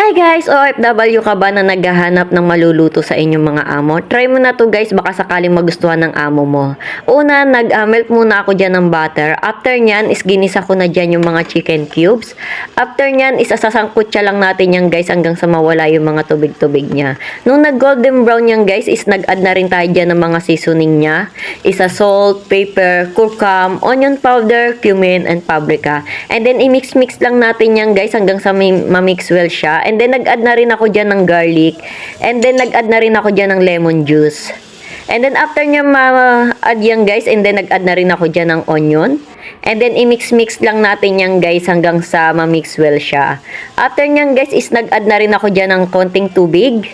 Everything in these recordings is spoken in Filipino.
Hi guys! OFW ka ba na naghahanap ng maluluto sa inyong mga amo? Try mo na to guys, baka sakaling magustuhan ng amo mo. Una, nag-melt muna ako dyan ng butter. After nyan, is ginisa ko na dyan yung mga chicken cubes. After nyan, is asasangkutsa lang natin yan guys hanggang sa mawala yung mga tubig-tubig niya. Nung nag-golden brown yan guys, is nag-add na rin tayo dyan ng mga seasoning niya. Isa salt, pepper, curcum, onion powder, cumin, and paprika. And then, i-mix-mix lang natin yan guys hanggang sa ma-mix well siya. And then, nag-add na rin ako dyan ng garlic. And then, nag-add na rin ako dyan ng lemon juice. And then, after nyo ma-add yan guys, and then, nag-add na rin ako dyan ng onion. And then, i-mix-mix lang natin yan guys hanggang sa ma-mix well siya. After nyan guys, is nag-add na rin ako dyan ng konting tubig.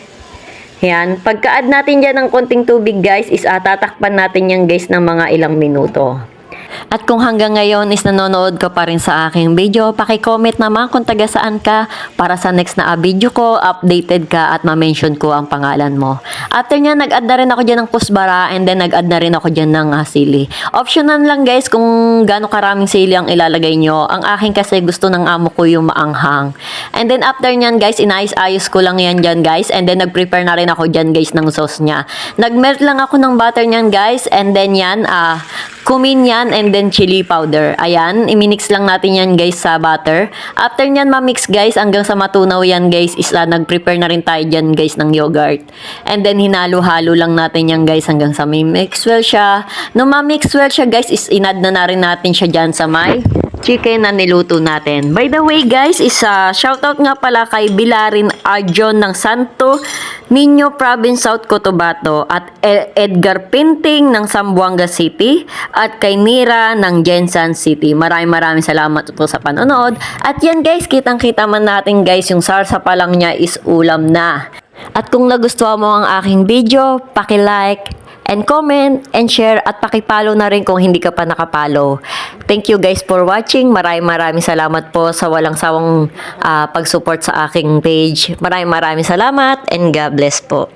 Yan. Pagka-add natin dyan ng konting tubig guys, is tatakpan natin yan guys ng mga ilang minuto. At kung hanggang ngayon is nanonood ka pa rin sa aking video, paki-comment naman kung taga saan ka para sa next na video ko, updated ka at ma-mention ko ang pangalan mo. After nya, nag-add na rin ako dyan ng kusbara and then nag-add na rin ako dyan ng sili. Optional lang guys kung gaano karaming sili ang ilalagay nyo. Ang akin kasi gusto ng amo ko yung maanghang. And then after nyan guys, inayos-ayos ko lang yan dyan guys and then nag-prepare na rin ako dyan guys ng sauce nya. Nag-melt lang ako ng butter nyan guys and then yan, cumin yan and then chili powder. Ayan, iminix lang natin yan guys sa butter. After nyan ma-mix guys, hanggang sa matunaw yan guys, is nag-prepare na rin tayo dyan guys ng yogurt. And then hinalo-halo lang natin yan guys hanggang sa may mix well siya. Nung ma-mix well siya guys, is inad na rin natin siya dyan sa may chicken na niluto natin. By the way guys, is shoutout nga pala kay Bilarin Arjon ng Santo Niño Province, South Cotabato at Edgar Pinting ng Zamboanga City at kay Nira ng Jensan City. Maraming salamat po sa panonood. At yan guys, kitang-kita man natin guys, yung sarsa pa lang niya is ulam na. At kung nagustuhan mo ang aking video, paki-like and comment and share at paki-follow na rin kung hindi ka pa nakapollow. Thank you guys for watching. Maraming salamat po sa walang sawang pag-support sa aking page. Maraming salamat and God bless po.